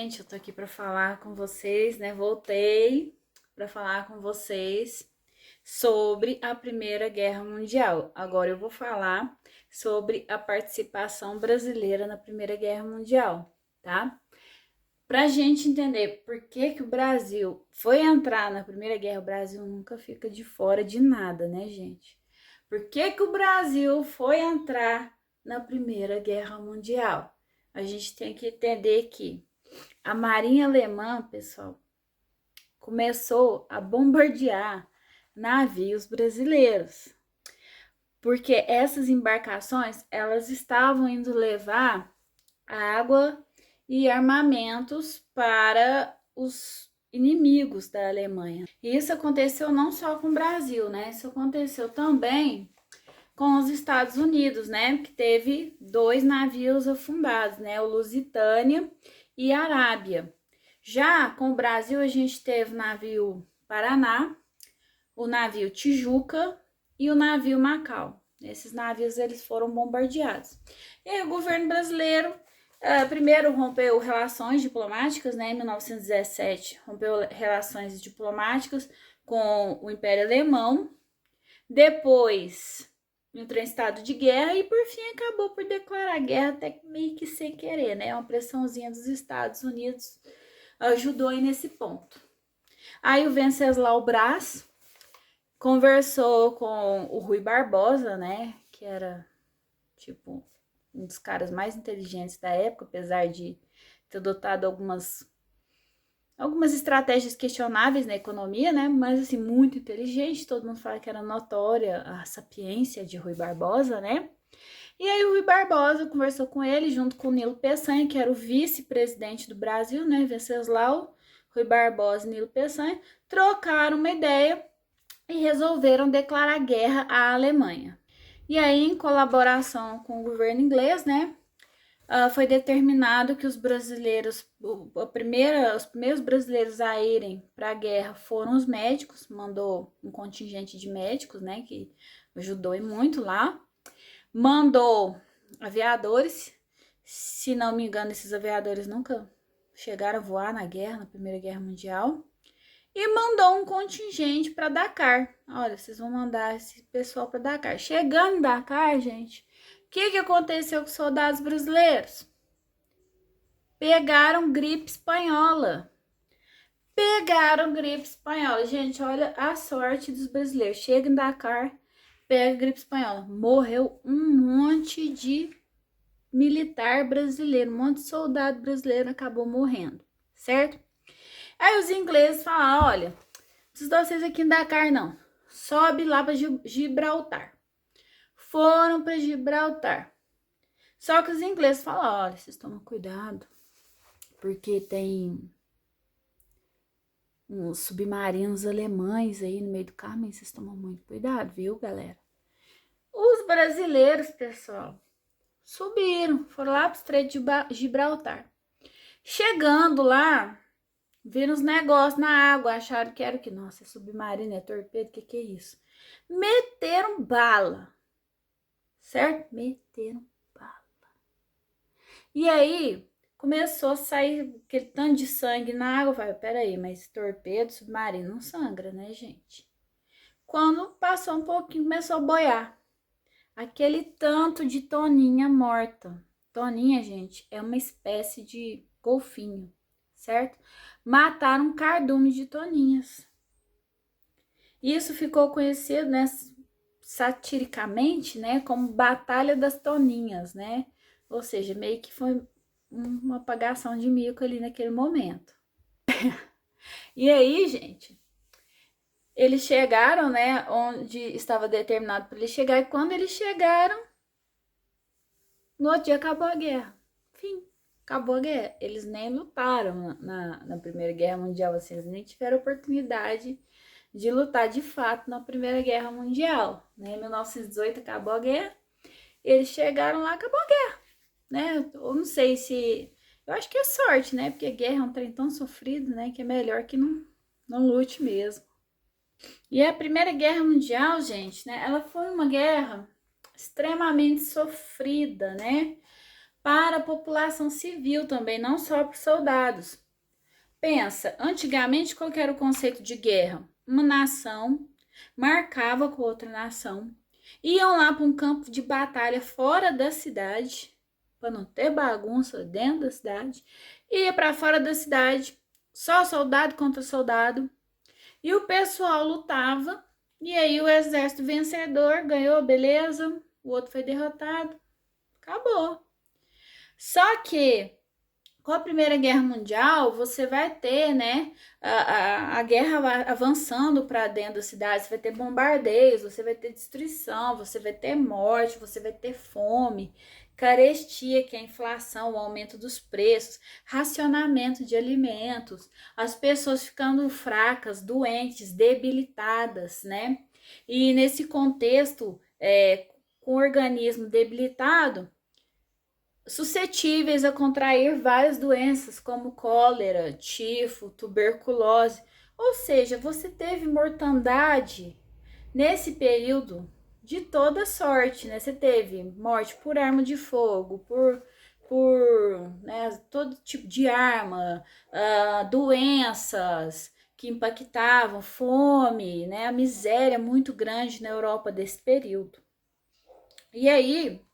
gente, eu tô aqui para falar com vocês, né? Voltei para falar com vocês sobre a Primeira Guerra Mundial. Agora eu vou falar sobre a participação brasileira na Primeira Guerra Mundial, tá? Pra gente entender por que que o Brasil foi entrar na Primeira Guerra, o Brasil nunca fica de fora de nada, né, gente? Por que que o Brasil foi entrar na Primeira Guerra Mundial? A gente tem que entender que a Marinha Alemã, pessoal, começou a bombardear navios brasileiros, porque essas embarcações elas estavam indo levar água e armamentos para os inimigos da Alemanha. E isso aconteceu não só com o Brasil, né? Isso aconteceu também com os Estados Unidos, né? Que teve dois navios afundados, né? O Lusitânia e Arábia. Já com o Brasil, a gente teve o navio Paraná, o navio Tijuca e o navio Macau. Esses navios eles foram bombardeados. E aí, o governo brasileiro primeiro rompeu relações diplomáticas, né? Em 1917, rompeu relações diplomáticas com o Império Alemão. Depois entrou em estado de guerra e por fim acabou por declarar guerra até meio que sem querer, né? Uma pressãozinha dos Estados Unidos ajudou aí nesse ponto. Aí o Venceslau Braz conversou com o Rui Barbosa, né? Que era tipo um dos caras mais inteligentes da época, apesar de ter adotado algumas estratégias questionáveis na economia, né? Mas assim, muito inteligente. Todo mundo fala que era notória a sapiência de Rui Barbosa, né? E aí o Rui Barbosa conversou com ele, junto com o Nilo Peçanha, que era o vice-presidente do Brasil, né? Venceslau, Rui Barbosa e Nilo Peçanha, trocaram uma ideia e resolveram declarar guerra à Alemanha. E aí, em colaboração com o governo inglês, né? Foi determinado que os brasileiros, os primeiros brasileiros a irem para a guerra foram os médicos, mandou um contingente de médicos, né, que ajudou e muito lá, mandou aviadores, se não me engano, esses aviadores nunca chegaram a voar na guerra, na Primeira Guerra Mundial, e mandou um contingente para Dakar. Olha, vocês vão mandar esse pessoal para Dakar. Chegando em Dakar, gente, o que aconteceu com os soldados brasileiros? Pegaram gripe espanhola. Gente, olha a sorte dos brasileiros. Chega em Dakar, pega gripe espanhola. Morreu um monte de militar brasileiro, um monte de soldado brasileiro acabou morrendo, certo? Aí os ingleses falaram, olha, não preciso de vocês aqui em Dakar, não. Sobe lá para Gibraltar. Foram para Gibraltar. Só que os ingleses falaram, olha, vocês tomam cuidado, porque tem uns submarinos alemães aí no meio do caminho, vocês tomam muito cuidado, viu, galera? Os brasileiros, pessoal, subiram, foram lá pro Estreito de Gibraltar. Chegando lá, viram os negócios na água, acharam que era o que? Nossa, é submarino, é torpedo, que é isso? Meteram bala, certo? Meteram bala. E aí, começou a sair aquele tanto de sangue na água. Vai, peraí, mas torpedo, submarino não sangra, né, gente? Quando passou um pouquinho, começou a boiar. Aquele tanto de toninha morta. Toninha, gente, é uma espécie de golfinho, certo? Mataram um cardume de toninhas. Isso ficou conhecido, né, satiricamente, né, como Batalha das Toninhas, né? Ou seja, meio que foi uma apagação de mico ali naquele momento. E aí, gente, eles chegaram, né, onde estava determinado para eles chegar, e quando eles chegaram, no outro dia acabou a guerra. Fim, acabou a guerra. Eles nem lutaram na Primeira Guerra Mundial, assim, eles nem tiveram oportunidade de lutar de fato na Primeira Guerra Mundial. Né? Em 1918 acabou a guerra, eles chegaram lá, acabou a guerra. Né? Eu não sei se... Eu acho que é sorte, né? Porque guerra é um trem tão sofrido, né? Que é melhor que não lute mesmo. E a Primeira Guerra Mundial, gente, né? Ela foi uma guerra extremamente sofrida, né? para a população civil também, não só para os soldados. Pensa, antigamente qual que era o conceito de guerra? Uma nação marcava com outra nação, iam lá para um campo de batalha fora da cidade, para não ter bagunça dentro da cidade, ia para fora da cidade, só soldado contra soldado, e o pessoal lutava, e aí o exército vencedor ganhou, beleza, o outro foi derrotado, acabou. Só que com a Primeira Guerra Mundial, você vai ter, né, a guerra avançando para dentro da cidade, você vai ter bombardeios, você vai ter destruição, você vai ter morte, você vai ter fome, carestia, que é a inflação, o aumento dos preços, racionamento de alimentos, as pessoas ficando fracas, doentes, debilitadas, né? E nesse contexto, com o organismo debilitado, suscetíveis a contrair várias doenças como cólera, tifo, tuberculose. Ou seja, você teve mortandade nesse período de toda sorte, né? Você teve morte por arma de fogo, né, todo tipo de arma, doenças que impactavam, fome, né? A miséria muito grande na Europa desse período. E aí,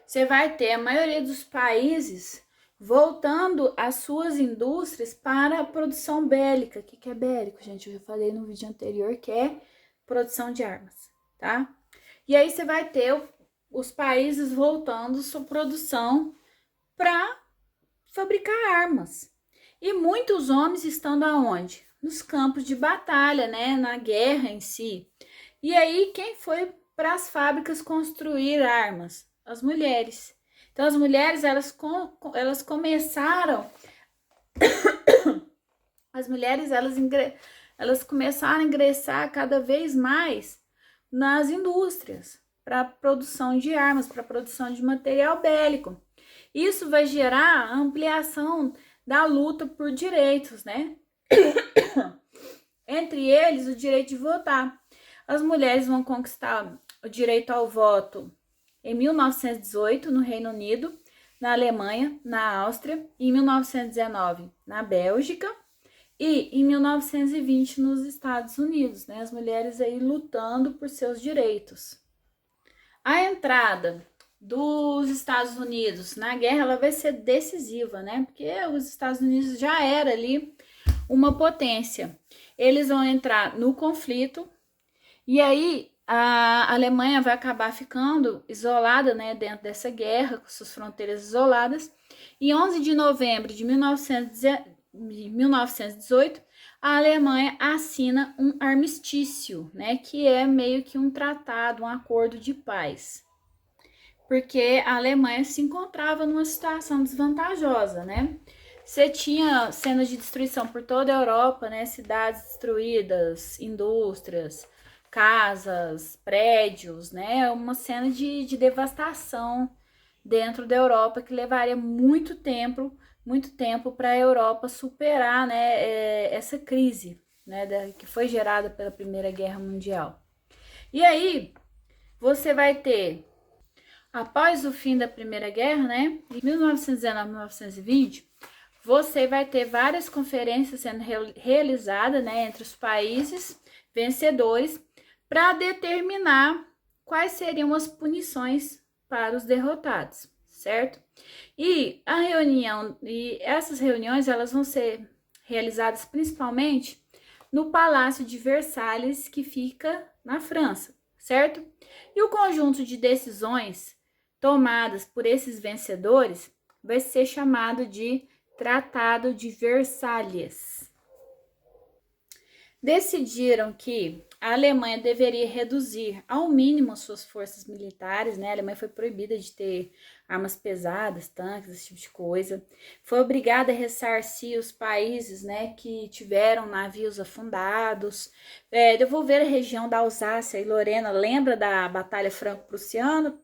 você vai ter a maioria dos países voltando as suas indústrias para a produção bélica. O que é bélico, gente? Eu já falei no vídeo anterior que é produção de armas, tá? E aí você vai ter os países voltando sua produção para fabricar armas. E muitos homens estando aonde? Nos campos de batalha, né? Na guerra em si. E aí, quem foi para as fábricas construir armas? As mulheres. Então, as mulheres, elas começaram... As mulheres, elas começaram a ingressar cada vez mais nas indústrias para produção de armas, para produção de material bélico. Isso vai gerar a ampliação da luta por direitos, né? Entre eles, o direito de votar. As mulheres vão conquistar o direito ao voto em 1918 no Reino Unido, na Alemanha, na Áustria, em 1919 na Bélgica e em 1920 nos Estados Unidos, né? As mulheres aí lutando por seus direitos. A entrada dos Estados Unidos na guerra, ela vai ser decisiva, né? Porque os Estados Unidos já era ali uma potência. Eles vão entrar no conflito e aí a Alemanha vai acabar ficando isolada, né, dentro dessa guerra, com suas fronteiras isoladas. Em 11 de novembro de 1918, a Alemanha assina um armistício, né, que é meio que um tratado, um acordo de paz. Porque a Alemanha se encontrava numa situação desvantajosa, né? Você tinha cenas de destruição por toda a Europa, né? Cidades destruídas, indústrias, casas, prédios, né? Uma cena de devastação dentro da Europa que levaria muito tempo para a Europa superar, né, essa crise, né, que foi gerada pela Primeira Guerra Mundial. E aí, você vai ter, após o fim da Primeira Guerra, né, de 1919 a 1920, você vai ter várias conferências sendo realizadas, né, entre os países vencedores para determinar quais seriam as punições para os derrotados, certo? E essas reuniões, elas vão ser realizadas principalmente no Palácio de Versalhes, que fica na França, certo? E o conjunto de decisões tomadas por esses vencedores vai ser chamado de Tratado de Versalhes. Decidiram que a Alemanha deveria reduzir ao mínimo suas forças militares, né? A Alemanha foi proibida de ter armas pesadas, tanques, esse tipo de coisa. Foi obrigada a ressarcir os países, né, que tiveram navios afundados, devolver a região da Alsácia e Lorena. Lembra da Batalha Franco-Prussiana?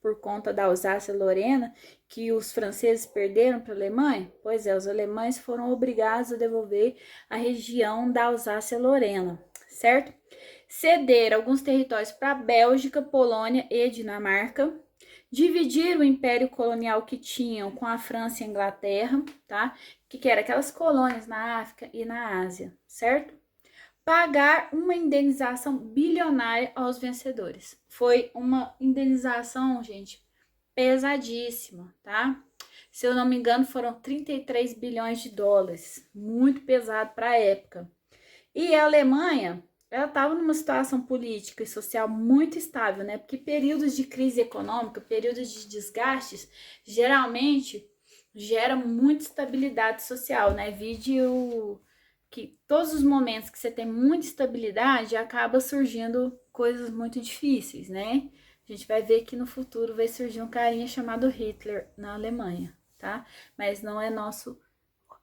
Por conta da Alsácia e Lorena, que os franceses perderam para a Alemanha? Pois é, os alemães foram obrigados a devolver a região da Alsácia e Lorena, certo? Ceder alguns territórios para a Bélgica, Polônia e Dinamarca, Dividir o império colonial que tinham com a França e a Inglaterra, tá? Que era aquelas colônias na África e na Ásia, certo? Pagar uma indenização bilionária aos vencedores. Foi uma indenização, gente, pesadíssima, tá? Se eu não me engano, foram 33 bilhões de dólares, muito pesado para a época. E a Alemanha, ela estava numa situação política e social muito estável, né? Porque períodos de crise econômica, períodos de desgastes, geralmente gera muita estabilidade social, né? Vide que todos os momentos que você tem muita estabilidade, acaba surgindo coisas muito difíceis, né? A gente vai ver que no futuro vai surgir um carinha chamado Hitler na Alemanha, tá? Mas não é nosso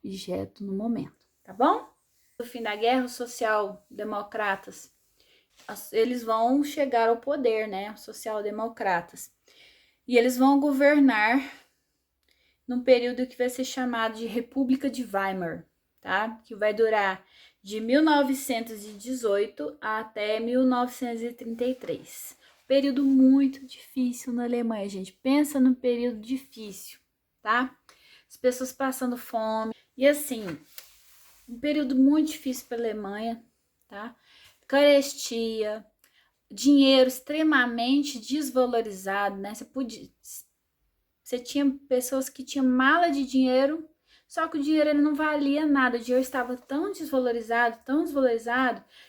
objeto no momento, tá bom? No fim da guerra, os social-democratas, eles vão chegar ao poder, né? Os social-democratas. E eles vão governar num período que vai ser chamado de República de Weimar, tá? Que vai durar de 1918 até 1933. Período muito difícil na Alemanha, gente. Pensa num período difícil, tá? As pessoas passando fome. E assim, um período muito difícil para a Alemanha, tá? Carestia, dinheiro extremamente desvalorizado, né? Você tinha pessoas que tinham mala de dinheiro, só que o dinheiro ele não valia nada. O dinheiro estava tão desvalorizado,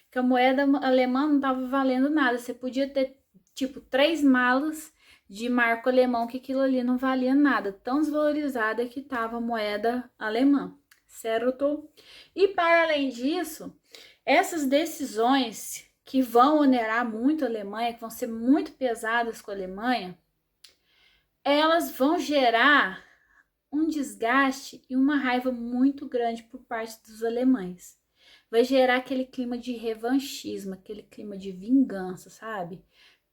que a moeda alemã não estava valendo nada. Você podia ter, tipo, 3 malas de marco alemão, que aquilo ali não valia nada. Tão desvalorizada que estava a moeda alemã, certo? E para além disso, essas decisões que vão onerar muito a Alemanha, que vão ser muito pesadas com a Alemanha, elas vão gerar um desgaste e uma raiva muito grande por parte dos alemães. Vai gerar aquele clima de revanchismo, aquele clima de vingança, sabe?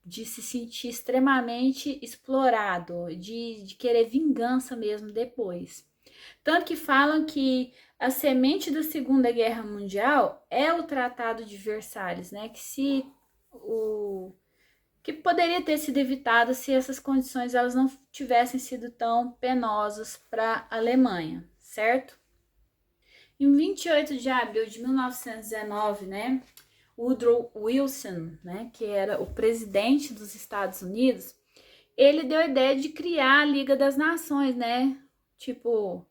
De se sentir extremamente explorado, de querer vingança mesmo depois. Tanto que falam que a semente da Segunda Guerra Mundial é o Tratado de Versalhes, né? Que poderia ter sido evitado se essas condições elas não tivessem sido tão penosas para a Alemanha, certo? Em 28 de abril de 1919, né, Woodrow Wilson, né, que era o presidente dos Estados Unidos, ele deu a ideia de criar a Liga das Nações, né? Tipo,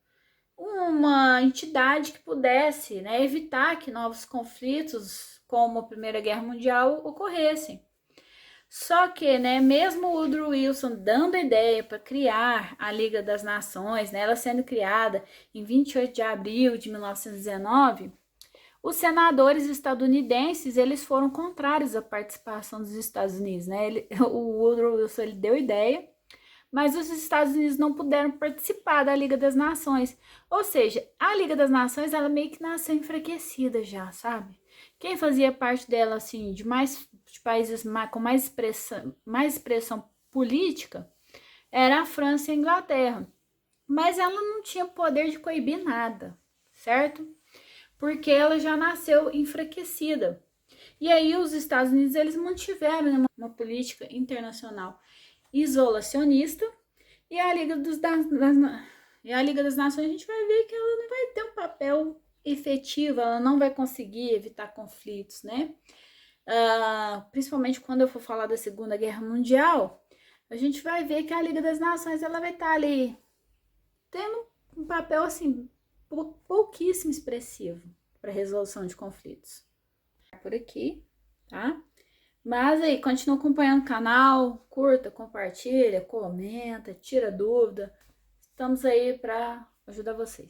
uma entidade que pudesse, né, evitar que novos conflitos, como a Primeira Guerra Mundial, ocorressem. Só que, né, mesmo o Woodrow Wilson dando a ideia para criar a Liga das Nações, né, ela sendo criada em 28 de abril de 1919, os senadores estadunidenses, eles foram contrários à participação dos Estados Unidos, né? O Woodrow Wilson ele deu ideia, mas os Estados Unidos não puderam participar da Liga das Nações. Ou seja, a Liga das Nações, ela meio que nasceu enfraquecida já, sabe? Quem fazia parte dela, assim, de países com mais expressão política, era a França e a Inglaterra. Mas ela não tinha poder de coibir nada, certo? Porque ela já nasceu enfraquecida. E aí os Estados Unidos, eles mantiveram, né, uma política internacional isolacionista, e a Liga das Nações a gente vai ver que ela não vai ter um papel efetivo, ela não vai conseguir evitar conflitos, né? Principalmente quando eu for falar da Segunda Guerra Mundial, a gente vai ver que a Liga das Nações ela vai estar ali tendo um papel assim pouquíssimo expressivo para resolução de conflitos. Por aqui, tá? Mas aí, continua acompanhando o canal, curta, compartilha, comenta, tira dúvida. Estamos aí para ajudar vocês.